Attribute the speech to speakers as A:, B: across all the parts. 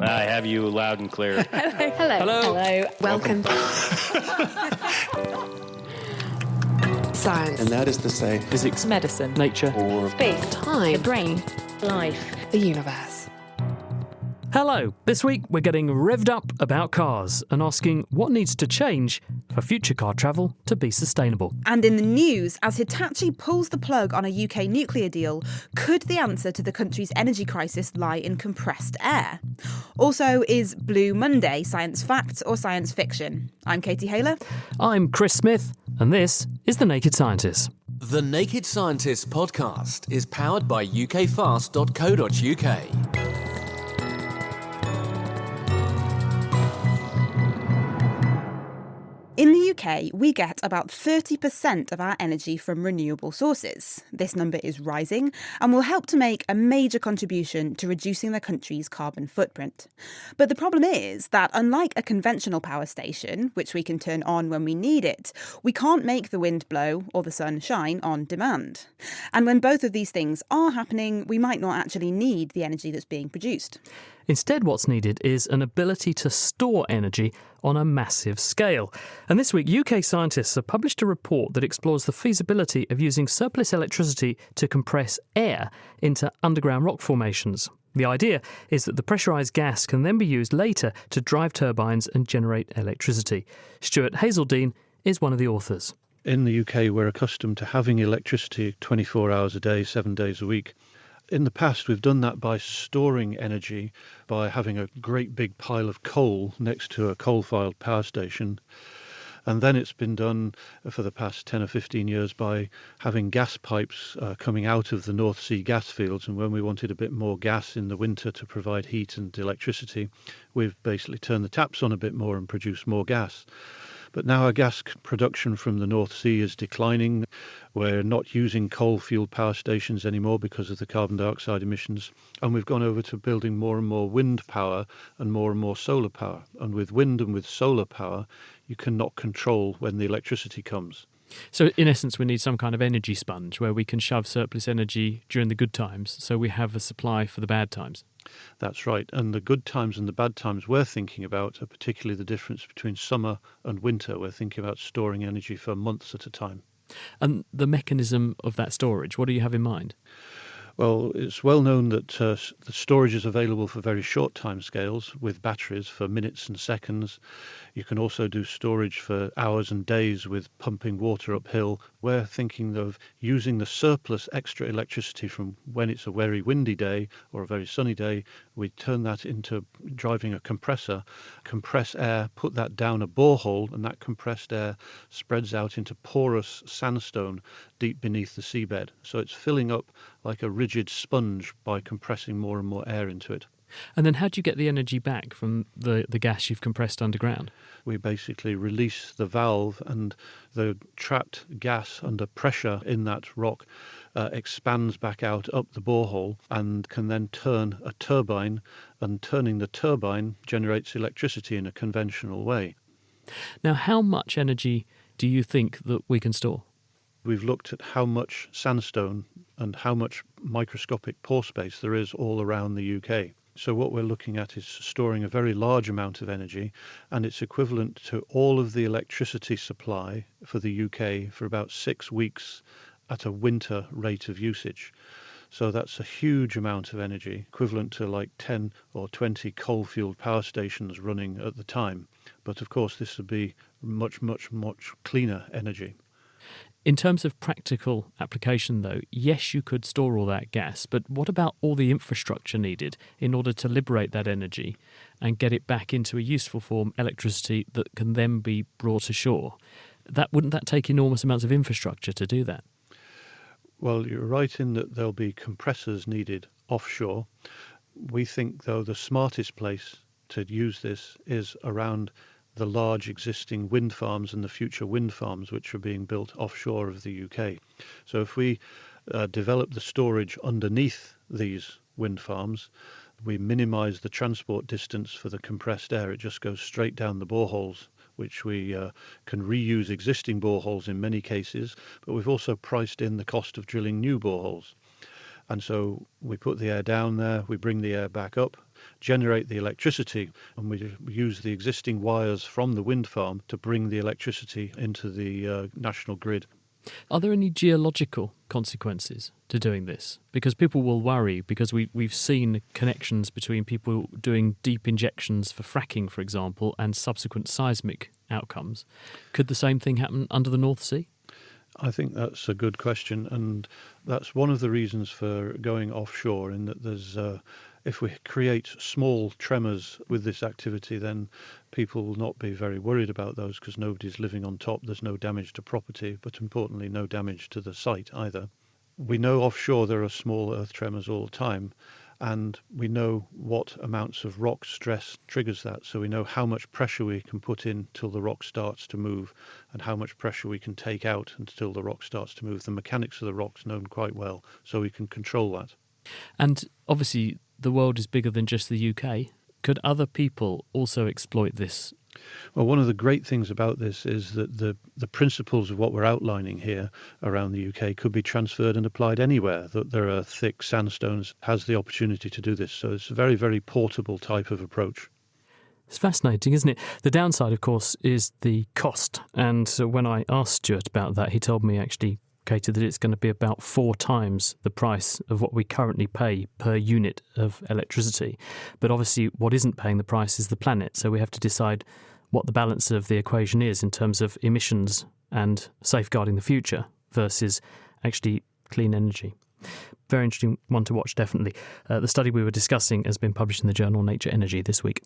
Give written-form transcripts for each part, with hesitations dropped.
A: I have you loud and clear.
B: Hello.
C: Welcome. Science.
D: And that is to say,
E: physics,
B: Medicine.
E: nature,
D: or
B: Space.
C: Time.
B: The brain. Life.
C: The universe.
E: Hello. This week we're getting revved up about cars and asking what needs to change for future car travel to be sustainable.
F: And in the news, as Hitachi pulls the plug on a UK nuclear deal, could the answer to the country's energy crisis lie in compressed air? Also, is Blue Monday science fact or science fiction? I'm Katie Haylor.
E: I'm Chris Smith, and this is The Naked Scientist.
G: The Naked Scientist podcast is powered by ukfast.co.uk.
F: In the UK, we get about 30% of our energy from renewable sources. This number is rising and will help to make a major contribution to reducing the country's carbon footprint. But the problem is that unlike a conventional power station, which we can turn on when we need it, we can't make the wind blow or the sun shine on demand. And when both of these things are happening, we might not actually need the energy that's being produced.
E: Instead, what's needed is an ability to store energy on a massive scale. And this week, UK scientists have published a report that explores the feasibility of using surplus electricity to compress air into underground rock formations. The idea is that the pressurised gas can then be used later to drive turbines and generate electricity. Stuart Hazeldine is one of the authors.
H: In the UK, we're accustomed to having electricity 24 hours a day, 7 days a week. In the past, we've done that by storing energy, by having a great big pile of coal next to a coal-fired power station. And then it's been done for the past 10 or 15 years by having gas pipes coming out of the North Sea gas fields. And when we wanted a bit more gas in the winter to provide heat and electricity, we've basically turned the taps on a bit more and produced more gas. But now our gas production from the North Sea is declining. We're not using coal-fueled power stations anymore because of the carbon dioxide emissions. And we've gone over to building more and more wind power and more solar power. And with wind and with solar power, you cannot control when the electricity comes.
E: So in essence, we need some kind of energy sponge where we can shove surplus energy during the good times so we have a supply for the bad times.
H: That's right. And the good times and the bad times we're thinking about are particularly the difference between summer and winter. We're thinking about storing energy for months at a time.
E: And the mechanism of that storage, what do you have in mind?
H: Well, it's well known that the storage is available for very short time scales with batteries for minutes and seconds. You can also do storage for hours and days with pumping water uphill. We're thinking of using the surplus extra electricity from when it's a very windy day or a very sunny day. We turn that into driving a compressor, compress air, put that down a borehole, and that compressed air spreads out into porous sandstone deep beneath the seabed. So it's filling up like a rigid sponge by compressing more and more air into it.
E: And then how do you get the energy back from the gas you've compressed underground?
H: We basically release the valve, and the trapped gas under pressure in that rock expands back out up the borehole and can then turn a turbine, and turning the turbine generates electricity in a conventional way.
E: Now, how much energy do you think that we can store?
H: We've looked at how much sandstone and how much microscopic pore space there is all around the UK. So what we're looking at is storing a very large amount of energy, and it's equivalent to all of the electricity supply for the UK for about 6 weeks at a winter rate of usage. So that's a huge amount of energy, equivalent to like 10 or 20 coal-fueled power stations running at the time. But of course, this would be much cleaner energy.
E: In terms of practical application, though, yes, you could store all that gas, but what about all the infrastructure needed in order to liberate that energy and get it back into a useful form, electricity that can then be brought ashore? Wouldn't that take enormous amounts of infrastructure to do that?
H: Well, you're right in that there'll be compressors needed offshore. We think, though, the smartest place to use this is around the large existing wind farms and the future wind farms which are being built offshore of the UK. So if we develop the storage underneath these wind farms, we minimise the transport distance for the compressed air. It just goes straight down the boreholes, which we can reuse existing boreholes in many cases, but we've also priced in the cost of drilling new boreholes. And so we put the air down there, we bring the air back up, generate the electricity, and we use the existing wires from the wind farm to bring the electricity into the national grid.
E: Are there any geological consequences to doing this? Because people will worry, because we've seen connections between people doing deep injections for fracking, for example, and subsequent seismic outcomes. Could the same thing happen under the North Sea?
H: I think that's a good question, and that's one of the reasons for going offshore, in that there's if we create small tremors with this activity, then people will not be very worried about those because nobody's living on top. There's no damage to property, but importantly, no damage to the site either. We know offshore there are small earth tremors all the time, and we know what amounts of rock stress triggers that. So we know how much pressure we can put in till the rock starts to move, and how much pressure we can take out until the rock starts to move. The mechanics of the rock's known quite well, so we can control that.
E: And obviously, the world is bigger than just the UK. Could other people also exploit this?
H: Well, one of the great things about this is that the principles of what we're outlining here around the UK could be transferred and applied anywhere. That there are thick sandstones has the opportunity to do this. So it's a very, very portable type of approach.
E: It's fascinating, isn't it? The downside, of course, is the cost. And so when I asked Stuart about that, he told me actually, Katie, that it's going to be about 4 times the price of what we currently pay per unit of electricity. But obviously what isn't paying the price is the planet. So we have to decide what the balance of the equation is in terms of emissions and safeguarding the future versus actually clean energy. Very interesting one to watch, definitely. The study we were discussing has been published in the journal Nature Energy this week.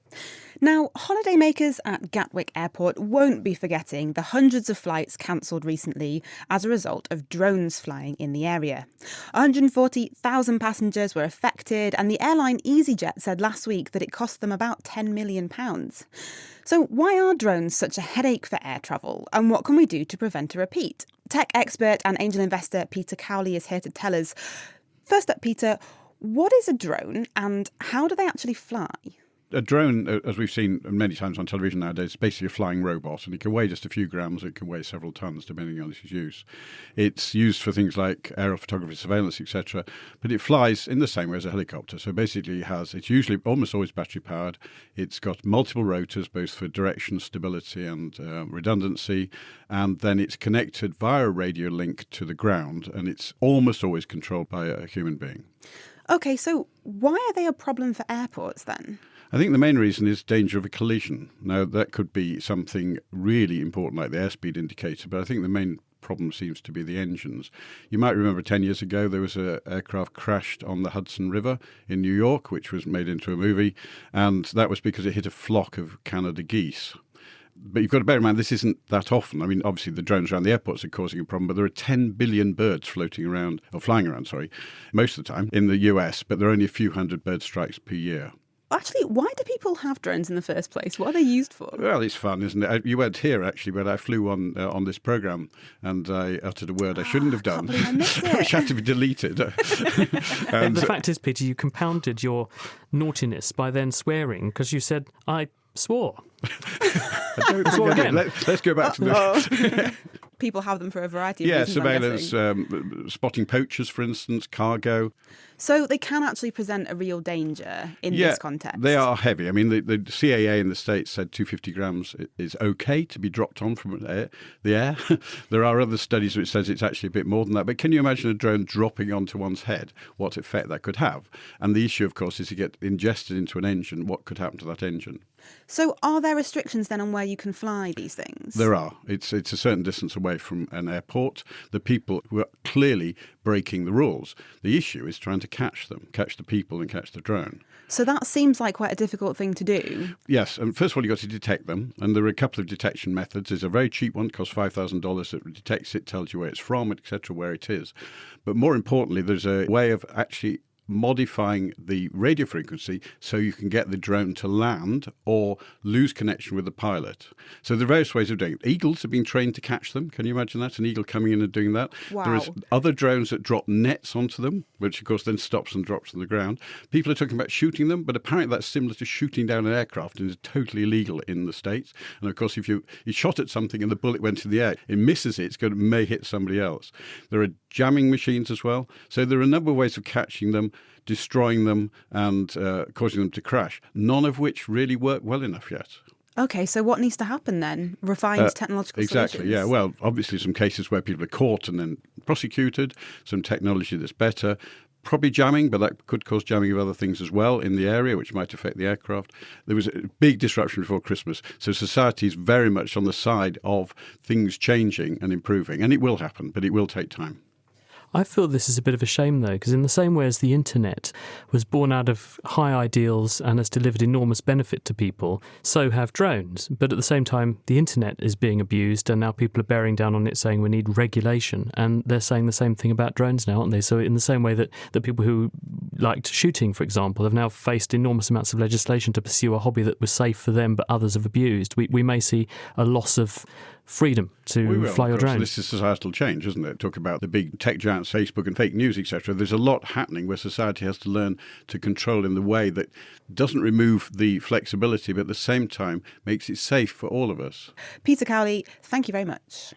F: Now, holidaymakers at Gatwick Airport won't be forgetting the hundreds of flights cancelled recently as a result of drones flying in the area. 140,000 passengers were affected, and the airline EasyJet said last week that it cost them about £10 million. So why are drones such a headache for air travel, and what can we do to prevent a repeat? Tech expert and angel investor Peter Cowley is here to tell us. First up, Peter, what is a drone and how do they actually fly?
C: A drone, as we've seen many times on television nowadays, is basically a flying robot, and it can weigh just a few grams. It can weigh several tons, depending on its use. It's used for things like aerial photography, surveillance, etc. But it flies in the same way as a helicopter. So basically, it's usually almost always battery powered. It's got multiple rotors, both for direction, stability, and redundancy. And then it's connected via a radio link to the ground, and it's almost always controlled by a human being.
F: OK, so why are they a problem for airports then?
C: I think the main reason is danger of a collision. Now, that could be something really important like the airspeed indicator, but I think the main problem seems to be the engines. You might remember 10 years ago there was an aircraft crashed on the Hudson River in New York, which was made into a movie, and that was because it hit a flock of Canada geese. But you've got to bear in mind, this isn't that often. I mean, obviously the drones around the airports are causing a problem, but there are 10 billion birds flying around, most of the time in the US, but there are only a few hundred bird strikes per year.
F: Actually, why do people have drones in the first place? What are they used for?
C: Well, it's fun, isn't it? You weren't here, actually, but I flew on this programme and I uttered a word I shouldn't have done,
F: I missed it.
C: which had to be deleted.
E: And the fact is, Peter, you compounded your naughtiness by then swearing because you said, I swore.
C: Let's go back to the...
F: People have them for a variety of reasons.
C: Surveillance, spotting poachers, for instance, cargo.
F: So they can actually present a real danger in this context.
C: They are heavy. I mean, the CAA in the States said 250 grams is okay to be dropped on from the air. There are other studies which says it's actually a bit more than that. But can you imagine a drone dropping onto one's head? What effect that could have? And the issue, of course, is to get ingested into an engine. What could happen to that engine?
F: So are there restrictions then on where you can fly these things?
C: There are. It's a certain distance away from an airport. The people who are clearly breaking the rules. The issue is trying to catch them, catch the people and catch the drone.
F: So that seems like quite a difficult thing to do.
C: Yes, and first of all, you've got to detect them, and there are a couple of detection methods. There's a very cheap one, costs $5,000, that detects it, tells you where it's from, etc., where it is. But more importantly, there's a way of actually modifying the radio frequency so you can get the drone to land or lose connection with the pilot. So there are various ways of doing it. Eagles have been trained to catch them. Can you imagine that? An eagle coming in and doing that.
F: Wow.
C: There is other drones that drop nets onto them, which of course then stops and drops on the ground. People are talking about shooting them, but apparently that's similar to shooting down an aircraft and is totally illegal in the States. And of course, if you shot at something and the bullet went in the air, it misses it, may hit somebody else. There are jamming machines as well. So there are a number of ways of catching them. destroying them and causing them to crash, none of which really work well enough yet.
F: Okay, so what needs to happen then? Refined technological
C: Exactly,
F: solutions?
C: yeah. Well, obviously some cases where people are caught and then prosecuted, some technology that's better. Probably jamming, but that could cause jamming of other things as well in the area, which might affect the aircraft. There was a big disruption before Christmas, so society is very much on the side of things changing and improving, and it will happen, but it will take time.
E: I feel this is a bit of a shame, though, because in the same way as the internet was born out of high ideals and has delivered enormous benefit to people, so have drones. But at the same time, the internet is being abused, and now people are bearing down on it, saying we need regulation. And they're saying the same thing about drones now, aren't they? So in the same way that people who liked shooting, for example, have now faced enormous amounts of legislation to pursue a hobby that was safe for them but others have abused, we may see a loss of freedom to fly your drone.
C: This is societal change, isn't it? Talk about the big tech giants, Facebook and fake news, etc. There's a lot happening where society has to learn to control in the way that doesn't remove the flexibility, but at the same time makes it safe for all of us.
F: Peter Cowley, thank you very much.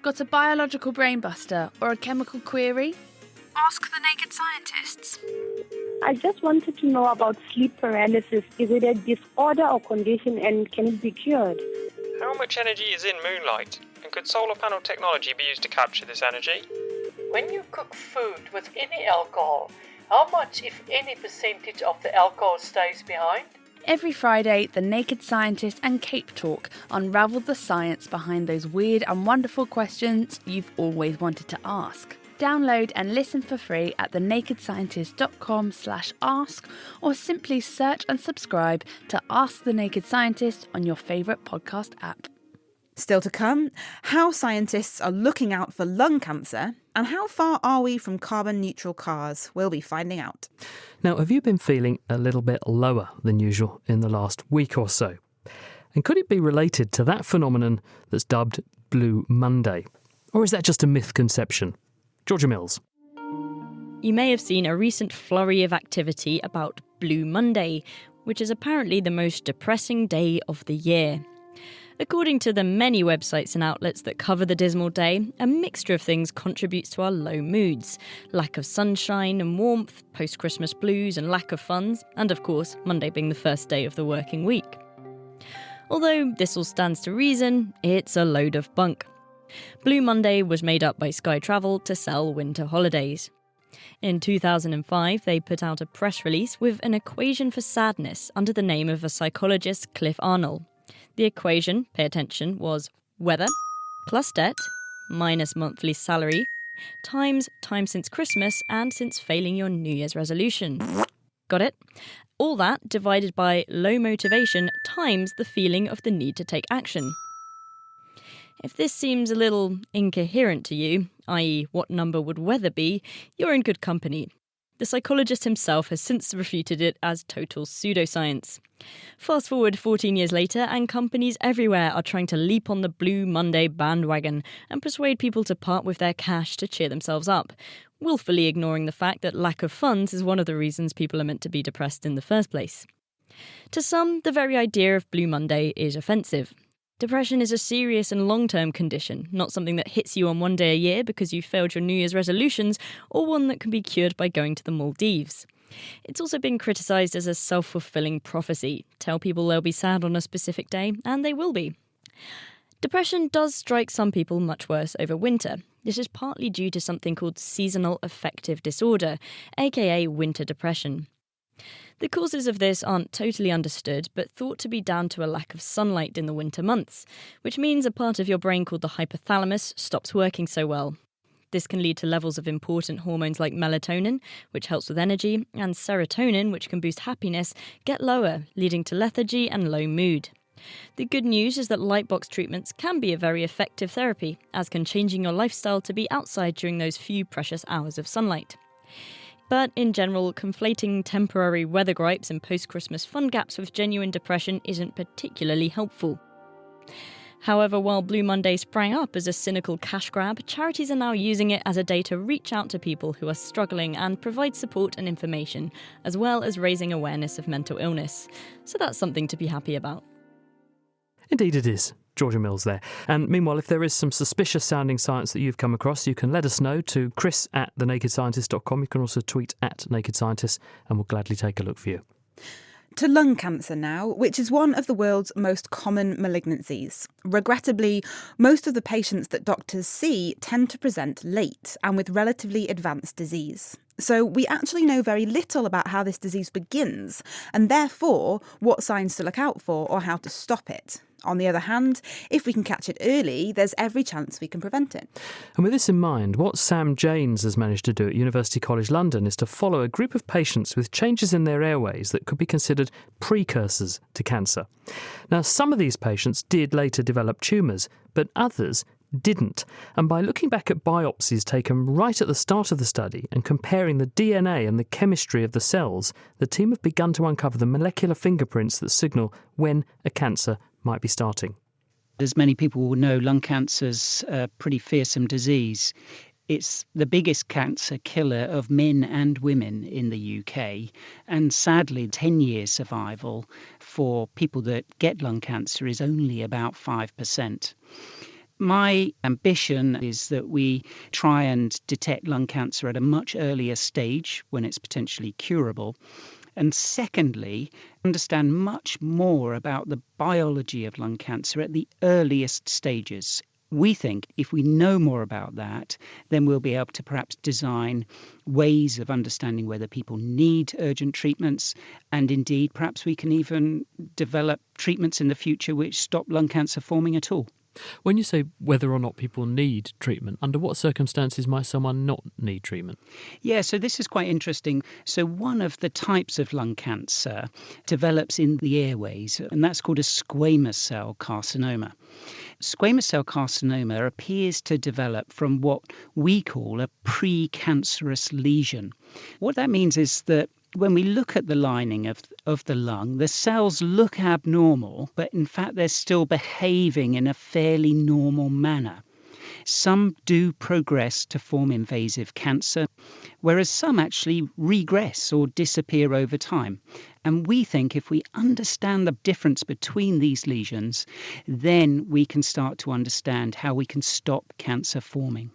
D: Got a biological brainbuster or a chemical query? Ask the Naked Scientists.
I: I just wanted to know about sleep paralysis. Is it a disorder or condition, and can it be cured?
J: How much energy is in moonlight? And could solar panel technology be used to capture this energy?
K: When you cook food with any alcohol, how much, if any, percentage of the alcohol stays behind?
D: Every Friday, the Naked Scientist and Cape Talk unravel the science behind those weird and wonderful questions you've always wanted to ask. Download and listen for free at thenakedscientist.com/ask, or simply search and subscribe to Ask the Naked Scientist on your favourite podcast app.
F: Still to come, how scientists are looking out for lung cancer, and how far are we from carbon neutral cars? We'll be finding out.
E: Now, have you been feeling a little bit lower than usual in the last week or so? And could it be related to that phenomenon that's dubbed Blue Monday? Or is that just a myth conception? Georgia Mills.
L: You may have seen a recent flurry of activity about Blue Monday, which is apparently the most depressing day of the year. According to the many websites and outlets that cover the dismal day, a mixture of things contributes to our low moods. Lack of sunshine and warmth, post-Christmas blues and lack of funds, and of course, Monday being the first day of the working week. Although this all stands to reason, it's a load of bunk. Blue Monday was made up by Sky Travel to sell winter holidays. In 2005, they put out a press release with an equation for sadness under the name of a psychologist, Cliff Arnold. The equation, pay attention, was weather plus debt minus monthly salary times time since Christmas and since failing your New Year's resolution. Got it? All that divided by low motivation times the feeling of the need to take action. If this seems a little incoherent to you, i.e. what number would weather be, you're in good company. The psychologist himself has since refuted it as total pseudoscience. Fast forward 14 years later, and companies everywhere are trying to leap on the Blue Monday bandwagon and persuade people to part with their cash to cheer themselves up, willfully ignoring the fact that lack of funds is one of the reasons people are meant to be depressed in the first place. To some, the very idea of Blue Monday is offensive. Depression is a serious and long-term condition, not something that hits you on one day a year because you failed your New Year's resolutions, or one that can be cured by going to the Maldives. It's also been criticised as a self-fulfilling prophecy. Tell people they'll be sad on a specific day, and they will be. Depression does strike some people much worse over winter. This is partly due to something called seasonal affective disorder, aka winter depression. The causes of this aren't totally understood, but thought to be down to a lack of sunlight in the winter months, which means a part of your brain called the hypothalamus stops working so well. This can lead to levels of important hormones like melatonin, which helps with energy, and serotonin, which can boost happiness, get lower, leading to lethargy and low mood. The good news is that lightbox treatments can be a very effective therapy, as can changing your lifestyle to be outside during those few precious hours of sunlight. But in general, conflating temporary weather gripes and post-Christmas fun gaps with genuine depression isn't particularly helpful. However, while Blue Monday sprang up as a cynical cash grab, charities are now using it as a day to reach out to people who are struggling and provide support and information, as well as raising awareness of mental illness. So that's something to be happy about.
E: Indeed it is. Georgia Mills there. And meanwhile, if there is some suspicious sounding science that you've come across, you can let us know to chris@thenakedscientist.com. You can also tweet @nakedscientist, and we'll gladly take a look for you.
F: To lung cancer now, which is one of the world's most common malignancies. Regrettably, most of the patients that doctors see tend to present late and with relatively advanced disease. So we actually know very little about how this disease begins, and therefore what signs to look out for or how to stop it. On the other hand, if we can catch it early, there's every chance we can prevent it.
E: And with this in mind, what Sam Janes has managed to do at University College London is to follow a group of patients with changes in their airways that could be considered precursors to cancer. Now, some of these patients did later develop tumours, but others didn't. And by looking back at biopsies taken right at the start of the study and comparing the DNA and the chemistry of the cells, the team have begun to uncover the molecular fingerprints that signal when a cancer might be starting.
M: As many people will know, lung cancer's a pretty fearsome disease. It's the biggest cancer killer of men and women in the UK, and sadly 10-year survival for people that get lung cancer is only about 5%. My ambition is that we try and detect lung cancer at a much earlier stage when it's potentially curable. And secondly, understand much more about the biology of lung cancer at the earliest stages. We think if we know more about that, then we'll be able to perhaps design ways of understanding whether people need urgent treatments. And indeed, perhaps we can even develop treatments in the future which stop lung cancer forming at all.
E: When you say whether or not people need treatment, under what circumstances might someone not need treatment?
M: Yeah, so this is quite interesting. So one of the types of lung cancer develops in the airways, and that's called a squamous cell carcinoma. Squamous cell carcinoma appears to develop from what we call a precancerous lesion. What that means is that when we look at the lining of the lung, the cells look abnormal, but in fact they're still behaving in a fairly normal manner. Some do progress to form invasive cancer, whereas some actually regress or disappear over time. And we think if we understand the difference between these lesions, then we can start to understand how we can stop cancer forming.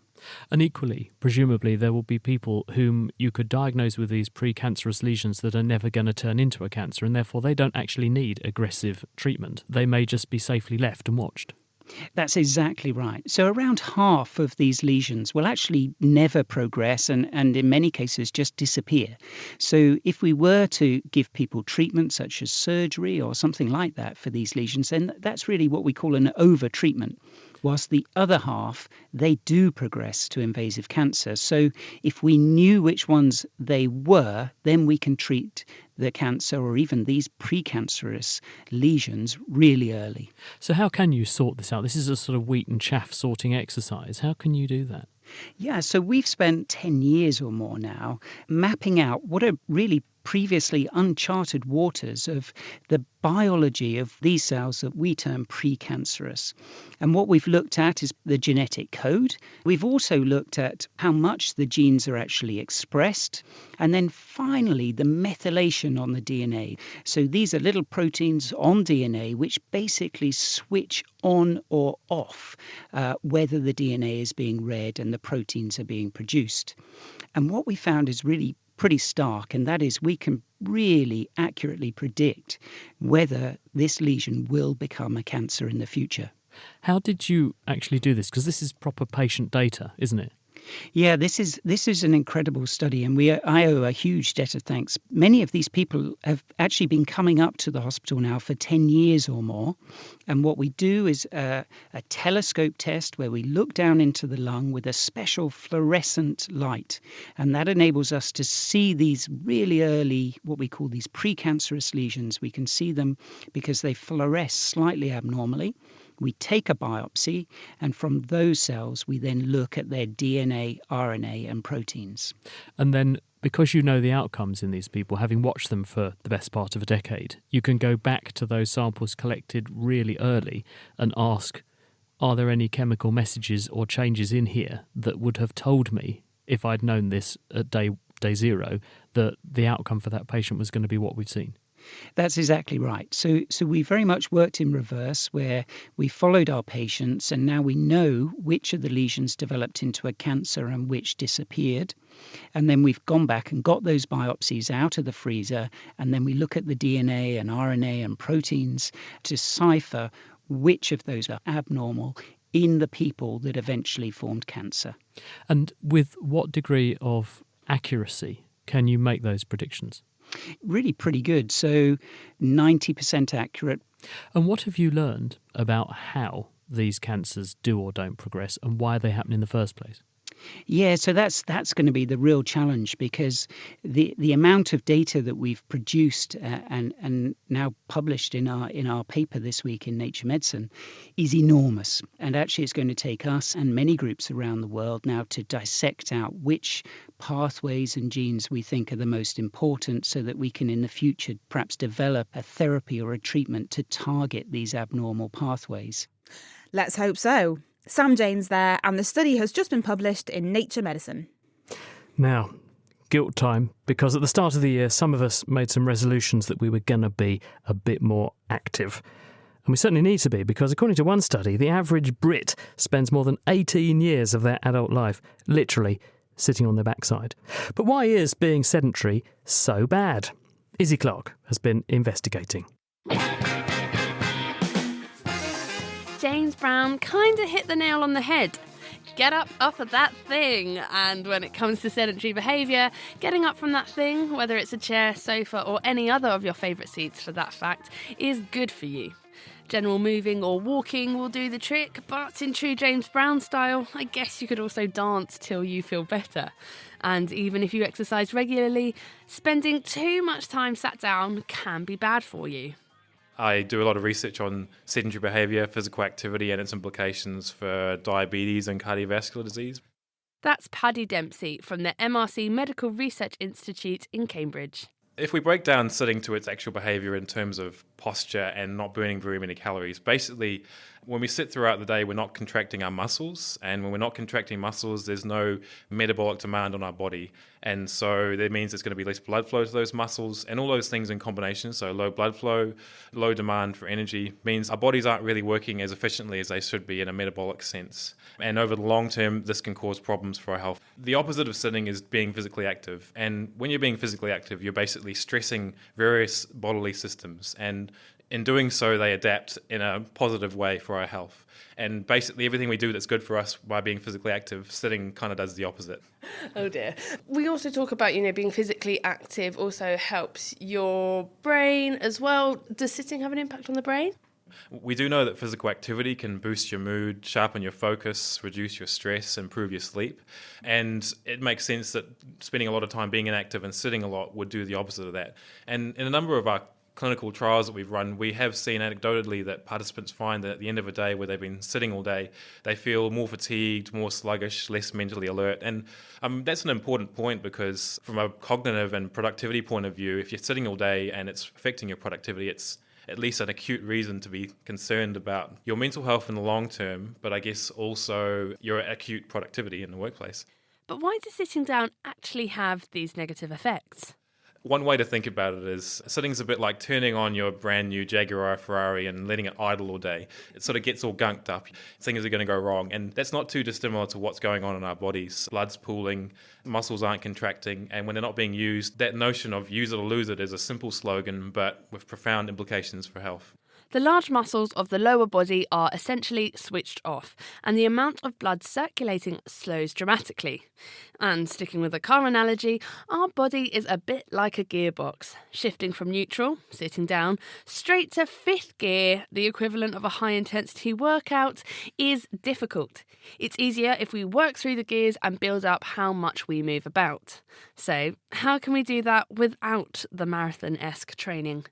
E: And equally, presumably, there will be people whom you could diagnose with these precancerous lesions that are never going to turn into a cancer, and therefore they don't actually need aggressive treatment. They may just be safely left and watched.
M: That's exactly right. So around half of these lesions will actually never progress and in many cases just disappear. So if we were to give people treatment such as surgery or something like that for these lesions, then that's really what we call an over-treatment. Whilst the other half, they do progress to invasive cancer. So if we knew which ones they were, then we can treat the cancer or even these precancerous lesions really early.
E: So how can you sort this out? This is a sort of wheat and chaff sorting exercise. How can you do that?
M: Yeah, so we've spent 10 years or more now mapping out what are really previously uncharted waters of the biology of these cells that we term precancerous. And what we've looked at is the genetic code. We've also looked at how much the genes are actually expressed. And then finally, the methylation on the DNA. So these are little proteins on DNA which basically switch on or off whether the DNA is being read and the proteins are being produced. And what we found is really pretty stark, and that is we can really accurately predict whether this lesion will become a cancer in the future.
E: How did you actually do this? Because this is proper patient data, isn't it?
M: Yeah, this is an incredible study, and I owe a huge debt of thanks. Many of these people have actually been coming up to the hospital now for 10 years or more. And what we do is a telescope test where we look down into the lung with a special fluorescent light. And that enables us to see these really early, what we call these precancerous lesions. We can see them because they fluoresce slightly abnormally. We take a biopsy, and from those cells, we then look at their DNA, RNA, and proteins.
E: And then, because you know the outcomes in these people, having watched them for the best part of a decade, you can go back to those samples collected really early and ask, are there any chemical messages or changes in here that would have told me, if I'd known this at day zero, that the outcome for that patient was going to be what we'd seen?
M: That's exactly right. So we very much worked in reverse, where we followed our patients and now we know which of the lesions developed into a cancer and which disappeared. And then we've gone back and got those biopsies out of the freezer, and then we look at the DNA and RNA and proteins to decipher which of those are abnormal in the people that eventually formed cancer.
E: And with what degree of accuracy can you make those predictions?
M: Really pretty good. So 90% accurate.
E: And what have you learned about how these cancers do or don't progress and why they happen in the first place?
M: Yeah, so that's going to be the real challenge, because the amount of data that we've produced and now published in our paper this week in Nature Medicine is enormous. And actually it's going to take us and many groups around the world now to dissect out which pathways and genes we think are the most important, so that we can in the future perhaps develop a therapy or a treatment to target these abnormal pathways.
F: Let's hope so. Sam Jane's there, and the study has just been published in Nature Medicine.
E: Now, guilt time, because at the start of the year, some of us made some resolutions that we were going to be a bit more active. And we certainly need to be, because according to one study, the average Brit spends more than 18 years of their adult life literally sitting on their backside. But why is being sedentary so bad? Izzy Clark has been investigating.
D: James Brown kind of hit the nail on the head. Get up off of that thing. And when it comes to sedentary behaviour, getting up from that thing, whether it's a chair, sofa or any other of your favourite seats for that fact, is good for you. General moving or walking will do the trick, but in true James Brown style, I guess you could also dance till you feel better. And even if you exercise regularly, spending too much time sat down can be bad for you.
N: I do a lot of research on sedentary behaviour, physical activity and its implications for diabetes and cardiovascular disease.
D: That's Paddy Dempsey from the MRC Medical Research Institute in Cambridge.
N: If we break down sitting to its actual behaviour in terms of posture and not burning very many calories, basically when we sit throughout the day, we're not contracting our muscles, and when we're not contracting muscles, there's no metabolic demand on our body, and so that means there's going to be less blood flow to those muscles, and all those things in combination, so low blood flow, low demand for energy, means our bodies aren't really working as efficiently as they should be in a metabolic sense, and over the long term, this can cause problems for our health. The opposite of sitting is being physically active, and when you're being physically active, you're basically stressing various bodily systems, and in doing so, they adapt in a positive way for our health. And basically everything we do that's good for us by being physically active, sitting kind of does the opposite.
D: Oh dear. We also talk about, being physically active also helps your brain as well. Does sitting have an impact on the brain?
N: We do know that physical activity can boost your mood, sharpen your focus, reduce your stress, improve your sleep. And it makes sense that spending a lot of time being inactive and sitting a lot would do the opposite of that. And in a number of our clinical trials that we've run, we have seen anecdotally that participants find that at the end of a day where they've been sitting all day, they feel more fatigued, more sluggish, less mentally alert. And that's an important point, because from a cognitive and productivity point of view, if you're sitting all day and it's affecting your productivity, it's at least an acute reason to be concerned about your mental health in the long term, but I guess also your acute productivity in the workplace.
D: But why does sitting down actually have these negative effects?
N: One way to think about it is sitting's a bit like turning on your brand new Jaguar or Ferrari and letting it idle all day. It sort of gets all gunked up. Things are going to go wrong. And that's not too dissimilar to what's going on in our bodies. Blood's pooling, muscles aren't contracting, and when they're not being used, that notion of use it or lose it is a simple slogan, but with profound implications for health.
D: The large muscles of the lower body are essentially switched off, and the amount of blood circulating slows dramatically. And sticking with the car analogy, our body is a bit like a gearbox. Shifting from neutral, sitting down, straight to fifth gear, the equivalent of a high-intensity workout, is difficult. It's easier if we work through the gears and build up how much we move about. So, how can we do that without the marathon-esque training?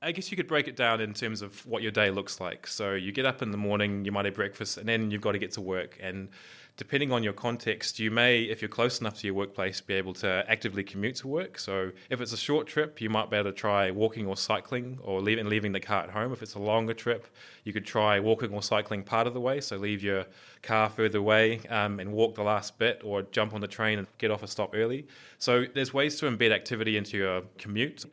N: I guess you could break it down in terms of what your day looks like. So you get up in the morning, you might have breakfast, and then you've got to get to work. And depending on your context, you may, if you're close enough to your workplace, be able to actively commute to work. So if it's a short trip, you might be able to try walking or cycling, or leaving the car at home. If it's a longer trip, you could try walking or cycling part of the way. So leave your car further away and walk the last bit, or jump on the train and get off a stop early. So there's ways to embed activity into your commute.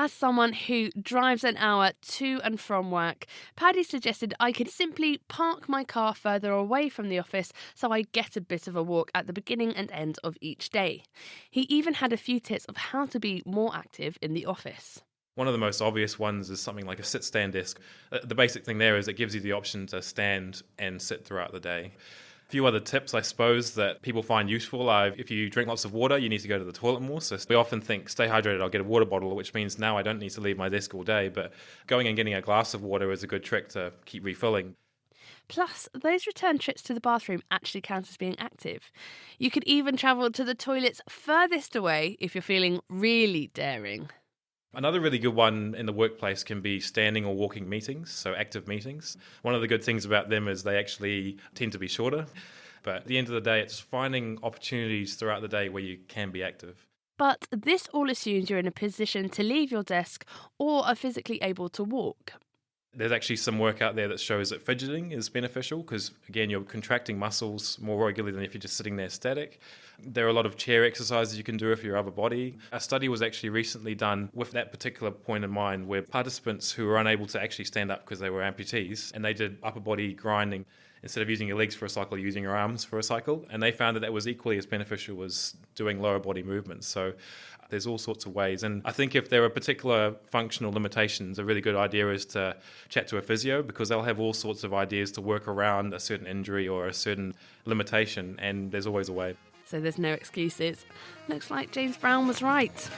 D: As someone who drives an hour to and from work, Paddy suggested I could simply park my car further away from the office so I get a bit of a walk at the beginning and end of each day. He even had a few tips of how to be more active in the office.
N: One of the most obvious ones is something like a sit-stand desk. The basic thing there is it gives you the option to stand and sit throughout the day. A few other tips, I suppose, that people find useful are if you drink lots of water, you need to go to the toilet more. So we often think, stay hydrated, I'll get a water bottle, which means now I don't need to leave my desk all day. But going and getting a glass of water is a good trick to keep refilling.
D: Plus, those return trips to the bathroom actually count as being active. You could even travel to the toilets furthest away if you're feeling really daring.
N: Another really good one in the workplace can be standing or walking meetings, so active meetings. One of the good things about them is they actually tend to be shorter. But at the end of the day, it's finding opportunities throughout the day where you can be active.
D: But this all assumes you're in a position to leave your desk or are physically able to walk.
N: There's actually some work out there that shows that fidgeting is beneficial because, again, you're contracting muscles more regularly than if you're just sitting there static. There are a lot of chair exercises you can do with your upper body. A study was actually recently done with that particular point in mind where participants who were unable to actually stand up because they were amputees, and they did upper body grinding. Instead of using your legs for a cycle, using your arms for a cycle. And they found that that was equally as beneficial as doing lower body movements. So there's all sorts of ways. And I think if there are particular functional limitations, a really good idea is to chat to a physio because they'll have all sorts of ideas to work around a certain injury or a certain limitation. And there's always a way.
D: So there's no excuses. Looks like James Brown was right.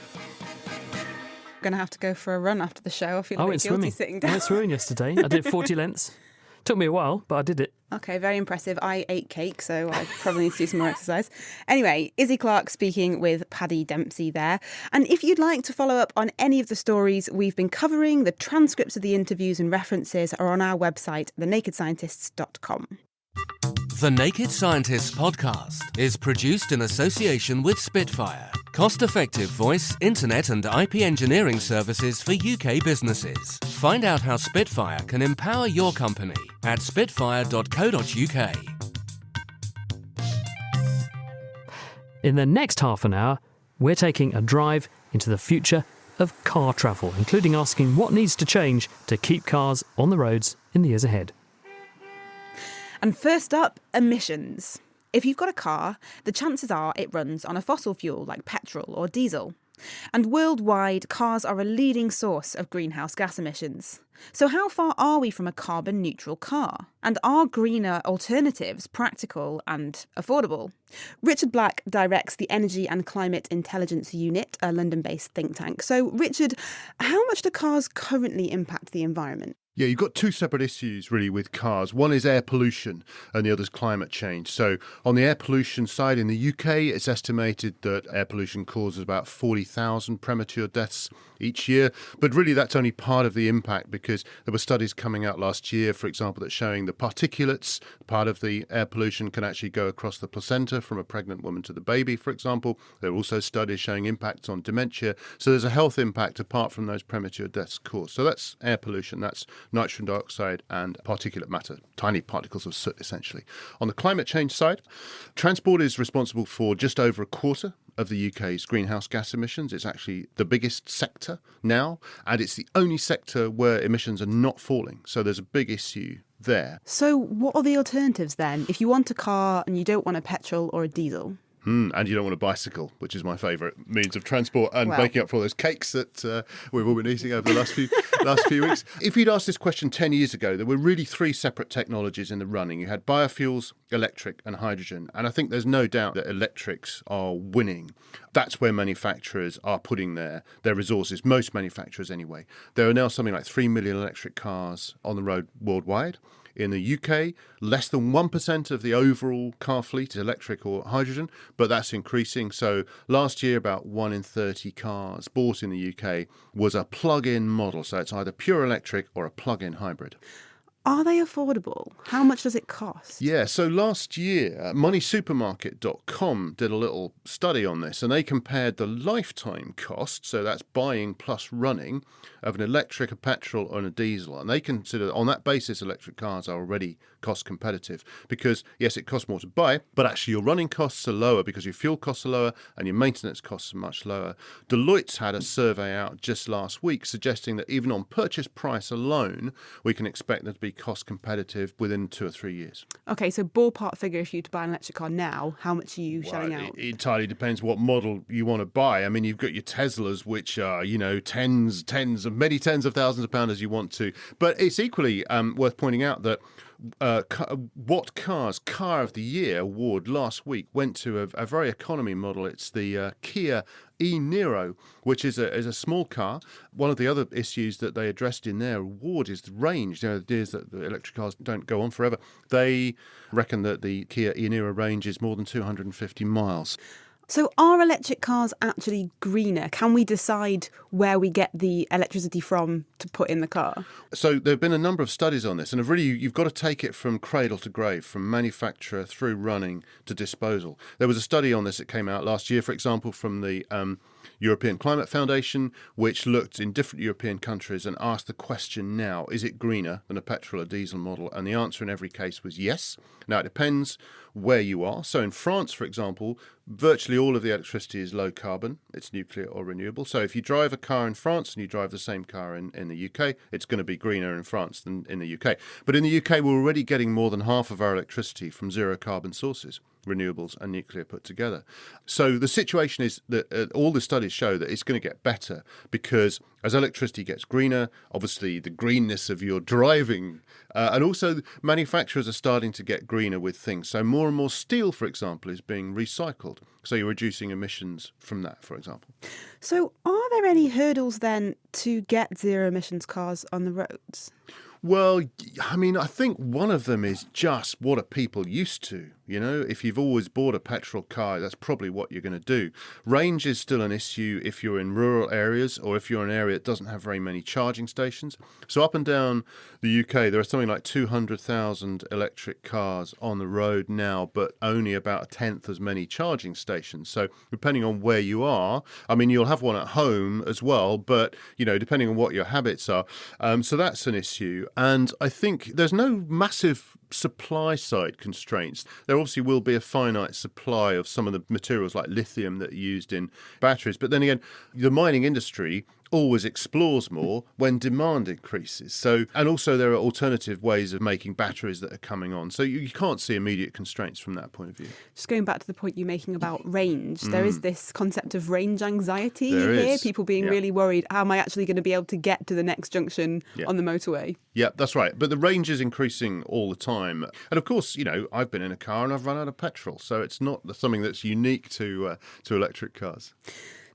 F: I'm going to have to go for a run after the show. I feel a bit guilty
E: swimming.
F: sitting down.
E: I went swimming yesterday. I did 40 lengths. Took me a while, but I did it.
F: Okay, very impressive. I ate cake, so I probably need to do some more exercise. Anyway, Izzy Clark speaking with Paddy Dempsey there. And if you'd like to follow up on any of the stories we've been covering, the transcripts of the interviews and references are on our website, thenakedscientists.com.
G: The Naked Scientists podcast is produced in association with Spitfire, cost-effective voice, internet and IP engineering services for UK businesses. Find out how Spitfire can empower your company at spitfire.co.uk.
E: In the next half an hour, we're taking a drive into the future of car travel, including asking what needs to change to keep cars on the roads in the years ahead.
F: And first up, emissions. If you've got a car, the chances are it runs on a fossil fuel like petrol or diesel. And worldwide, cars are a leading source of greenhouse gas emissions. So how far are we from a carbon neutral car? And are greener alternatives practical and affordable? Richard Black directs the Energy and Climate Intelligence Unit, a London-based think tank. So, Richard, how much do cars currently impact the environment?
O: Yeah, you've got two separate issues really with cars. One is air pollution and the other is climate change. So on the air pollution side in the UK, it's estimated that air pollution causes about 40,000 premature deaths each year. But really that's only part of the impact because there were studies coming out last year, for example, that showing the particulates, part of the air pollution can actually go across the placenta from a pregnant woman to the baby, for example. There are also studies showing impacts on dementia. So there's a health impact apart from those premature deaths caused. So that's air pollution. That's nitrogen dioxide and particulate matter, tiny particles of soot, essentially. On the climate change side, transport is responsible for just over a quarter of the UK's greenhouse gas emissions. It's actually the biggest sector now, and it's the only sector where emissions are not falling. So there's a big issue there.
F: So what are the alternatives then? If you want a car and you don't want a petrol or a diesel?
O: And you don't want a bicycle, which is my favourite means of transport, and making up for all those cakes that we've all been eating over the last few weeks. If you'd asked this question 10 years ago, there were really three separate technologies in the running. You had biofuels, electric and hydrogen. And I think there's no doubt that electrics are winning. That's where manufacturers are putting their resources, most manufacturers anyway. There are now something like 3 million electric cars on the road worldwide. In the UK, less than 1% of the overall car fleet is electric or hydrogen, but that's increasing. So last year, about 1 in 30 cars bought in the UK was a plug-in model. So it's either pure electric or a plug-in hybrid.
F: Are they affordable? How much does it cost?
O: Yeah, so last year, moneysupermarket.com did a little study on this, and they compared the lifetime cost, so that's buying plus running, of an electric, a petrol, and a diesel. And they consider, on that basis, electric cars are already cost competitive because, yes, it costs more to buy, but actually your running costs are lower because your fuel costs are lower and your maintenance costs are much lower. Deloitte's had a survey out just last week suggesting that even on purchase price alone, we can expect them to be cost competitive within 2 or 3 years.
F: Okay, so ballpark figure, if you to buy an electric car now, how much are you shelling out?
O: It entirely depends what model you want to buy. I mean, you've got your Teslas, which are, many tens of thousands of pounds as you want to. But it's equally worth pointing out that What Car's Car of the Year award last week went to a very economy model. It's the Kia e-Niro, which is a small car. One of the other issues that they addressed in their award is the range. The idea is that the electric cars don't go on forever. They reckon that the Kia e-Niro range is more than 250 miles.
F: So are electric cars actually greener? Can we decide where we get the electricity from to put in the car?
O: So there have been a number of studies on this, and really you've got to take it from cradle to grave, from manufacturer through running to disposal. There was a study on this that came out last year, for example, from the European Climate Foundation, which looked in different European countries and asked the question now, is it greener than a petrol or diesel model? And the answer in every case was yes. Now, it depends where you are. So in France, for example, virtually all of the electricity is low carbon. It's nuclear or renewable. So if you drive a car in France and you drive the same car in the UK, it's going to be greener in France than in the UK. But in the UK, we're already getting more than half of our electricity from zero carbon sources, renewables and nuclear put together. So the situation is that all the studies show that it's going to get better because as electricity gets greener, obviously the greenness of your driving, and also manufacturers are starting to get greener with things. So more and more steel, for example, is being recycled. So you're reducing emissions from that, for example.
F: So are there any hurdles then to get zero emissions cars on the roads?
O: Well, I mean, I think one of them is just what are people used to? You know, if you've always bought a petrol car, that's probably what you're going to do. Range is still an issue if you're in rural areas or if you're in an area that doesn't have very many charging stations. So up and down the UK, there are something like 200,000 electric cars on the road now, but only about a tenth as many charging stations. So depending on where you are, I mean, you'll have one at home as well, but, you know, depending on what your habits are. So that's an issue. And I think there's no massive supply side constraints. There obviously will be a finite supply of some of the materials like lithium that are used in batteries. But then again, the mining industry always explores more when demand increases. So, and also there are alternative ways of making batteries that are coming on. So you can't see immediate constraints from that point of view.
F: Just going back to the point you're making about range, there is this concept of range anxiety
O: there
F: here.
O: is.
F: People being really worried, how am I actually going to be able to get to the next junction on the motorway?
O: Yeah, that's right. But the range is increasing all the time. And of course, you know, I've been in a car and I've run out of petrol. So it's not something that's unique to electric cars.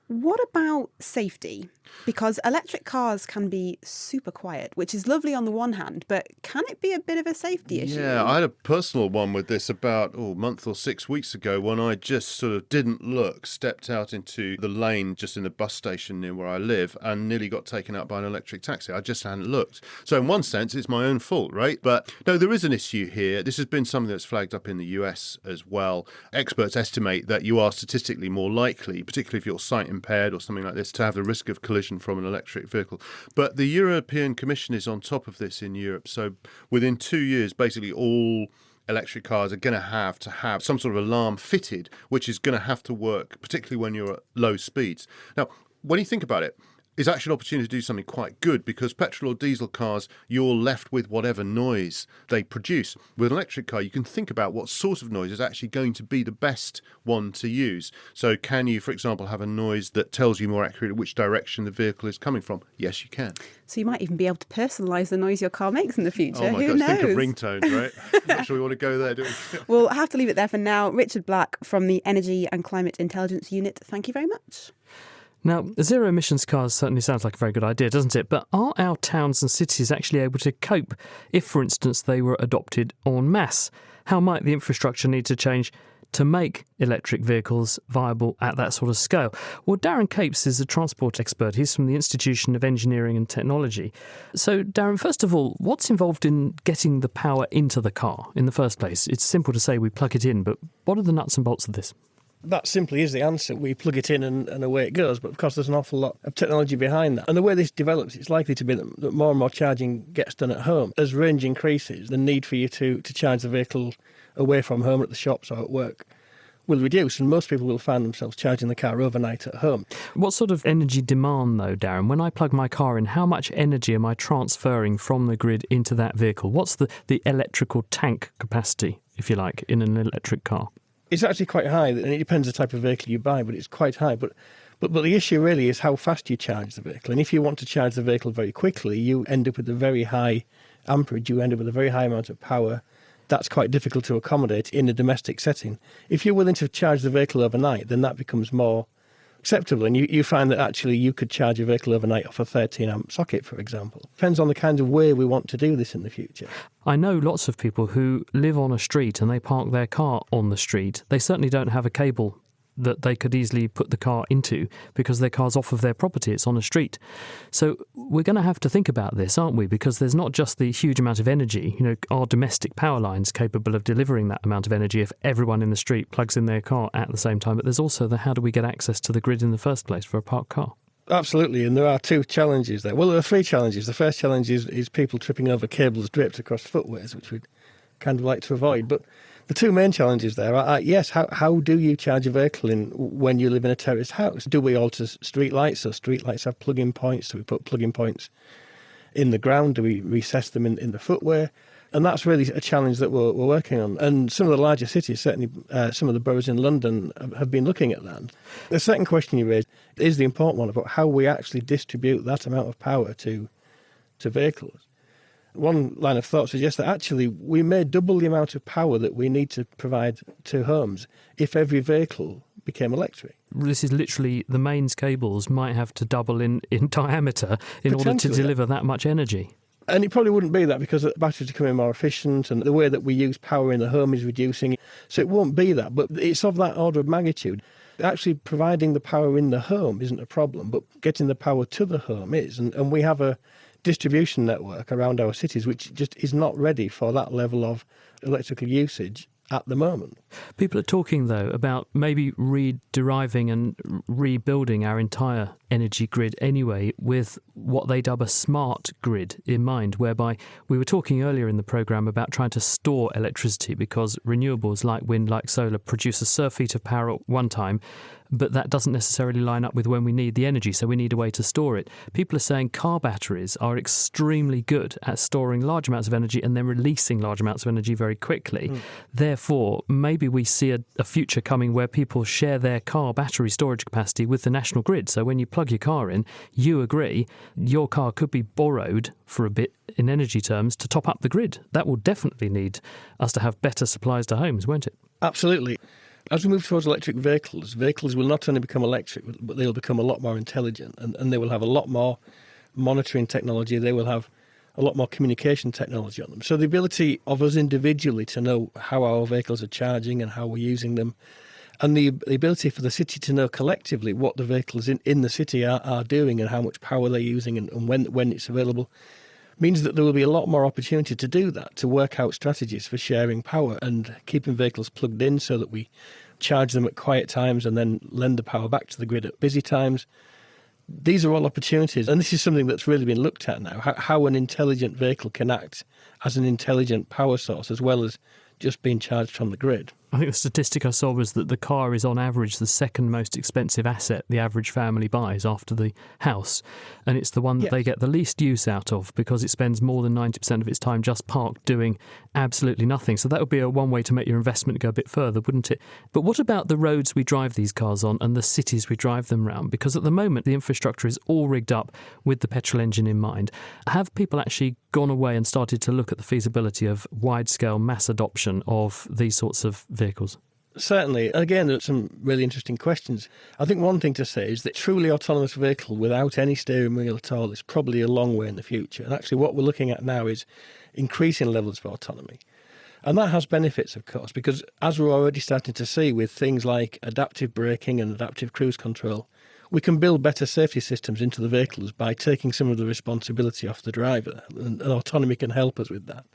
F: What about safety? Because electric cars can be super quiet, which is lovely on the one hand, but can it be a bit of a safety issue?
O: Yeah, I had a personal one with this about a month or 6 weeks ago when I just sort of didn't look, stepped out into the lane just in the bus station near where I live and nearly got taken out by an electric taxi. I just hadn't looked. So in one sense, it's my own fault, right? But no, there is an issue here. This has been something that's flagged up in the US as well. Experts estimate that you are statistically more likely, particularly if you're sight impaired or something like this, to have the risk of collision from an electric vehicle. But the European Commission is on top of this in Europe. So within 2 years, basically all electric cars are going to have some sort of alarm fitted, which is going to have to work, particularly when you're at low speeds. Now, when you think about it, is actually an opportunity to do something quite good because petrol or diesel cars, you're left with whatever noise they produce. With an electric car, you can think about what sort of noise is actually going to be the best one to use. So can you, for example, have a noise that tells you more accurately which direction the vehicle is coming from? Yes, you can.
F: So you might even be able to personalise the noise your car makes in the future.
O: Oh my
F: Who
O: gosh,
F: knows?
O: think of ringtones, right? Not sure we want to go there, do we?
F: We'll have to leave it there for now. Richard Black from the Energy and Climate Intelligence Unit, thank you very much.
E: Now, zero emissions cars certainly sounds like a very good idea, doesn't it? But are our towns and cities actually able to cope if, for instance, they were adopted en masse? How might the infrastructure need to change to make electric vehicles viable at that sort of scale? Well, Darren Capes is a transport expert. He's from the Institution of Engineering and Technology. So, Darren, first of all, what's involved in getting the power into the car in the first place? It's simple to say we plug it in, but what are the nuts and bolts of this?
P: That simply is the answer. We plug it in and away it goes. But of course, there's an awful lot of technology behind that. And the way this develops, it's likely to be that more and more charging gets done at home. As range increases, the need for you to charge the vehicle away from home at the shops or at work will reduce, and most people will find themselves charging the car overnight at home.
E: What sort of energy demand, though, Darren? When I plug my car in, how much energy am I transferring from the grid into that vehicle? What's the electrical tank capacity, if you like, in an electric car?
P: It's actually quite high, and it depends the type of vehicle you buy, but it's quite high. But the issue really is how fast you charge the vehicle. And if you want to charge the vehicle very quickly, you end up with a very high amperage, you end up with a very high amount of power. That's quite difficult to accommodate in a domestic setting. If you're willing to charge the vehicle overnight, then that becomes more acceptable. And you find that actually you could charge a vehicle overnight off a 13-amp socket, for example. Depends on the kind of way we want to do this in the future.
E: I know lots of people who live on a street and they park their car on the street. They certainly don't have a cable that they could easily put the car into because their car's off of their property, it's on a street. So we're going to have to think about this, aren't we? Because there's not just the huge amount of energy. Are domestic power lines capable of delivering that amount of energy if everyone in the street plugs in their car at the same time? But there's also how do we get access to the grid in the first place for a parked car?
P: Absolutely, and there are two challenges there. Well, there are three challenges. The first challenge is people tripping over cables draped across footways, which we'd kind of like to avoid. But the two main challenges there are, yes, how do you charge a vehicle when you live in a terraced house? Do we alter street lights? So street lights have plug-in points. Do we put plug-in points in the ground? Do we recess them in the footway? And that's really a challenge that we're working on. And some of the larger cities, certainly some of the boroughs in London, have been looking at that. The second question you raised is the important one about how we actually distribute that amount of power to vehicles. One line of thought suggests that actually we may double the amount of power that we need to provide to homes if every vehicle became electric.
E: This is literally the mains cables might have to double in diameter in order to deliver that much energy.
P: And it probably wouldn't be that because the batteries are becoming more efficient and the way that we use power in the home is reducing. So it won't be that, but it's of that order of magnitude. Actually providing the power in the home isn't a problem, but getting the power to the home is. And we have a distribution network around our cities which just is not ready for that level of electrical usage at the moment.
E: People are talking, though, about maybe re-deriving and rebuilding our entire energy grid anyway with what they dub a smart grid in mind, whereby we were talking earlier in the programme about trying to store electricity because renewables like wind, like solar, produce a surf feet of power at one time, but that doesn't necessarily line up with when we need the energy, so we need a way to store it. People are saying car batteries are extremely good at storing large amounts of energy and then releasing large amounts of energy very quickly. Therefore, maybe we see a future coming where people share their car battery storage capacity with the national grid. So when you plug your car in, you agree your car could be borrowed for a bit in energy terms to top up the grid. That will definitely need us to have better supplies to homes, won't it?
P: Absolutely. As we move towards electric vehicles will not only become electric, but they'll become a lot more intelligent and they will have a lot more monitoring technology. They will have a lot more communication technology on them. So the ability of us individually to know how our vehicles are charging and how we're using them, and the ability for the city to know collectively what the vehicles in the city are doing and how much power they're using and when it's available, means that there will be a lot more opportunity to do that, to work out strategies for sharing power and keeping vehicles plugged in so that we charge them at quiet times and then lend the power back to the grid at busy times. These are all opportunities, and this is something that's really been looked at now, how an intelligent vehicle can act as an intelligent power source as well as just being charged from the grid.
E: I think the statistic I saw was that the car is on average the second most expensive asset the average family buys after the house. And it's the one that they get the least use out of because it spends more than 90% of its time just parked doing absolutely nothing. So that would be one way to make your investment go a bit further, wouldn't it? But what about the roads we drive these cars on and the cities we drive them around? Because at the moment the infrastructure is all rigged up with the petrol engine in mind. Have people actually gone away and started to look at the feasibility of wide-scale mass adoption of these sorts of vehicles?
P: Certainly. Again, there's some really interesting questions. I think one thing to say is that truly autonomous vehicle without any steering wheel at all is probably a long way in the future. And actually what we're looking at now is increasing levels of autonomy. And that has benefits, of course, because as we're already starting to see with things like adaptive braking and adaptive cruise control, we can build better safety systems into the vehicles by taking some of the responsibility off the driver, and autonomy can help us with that.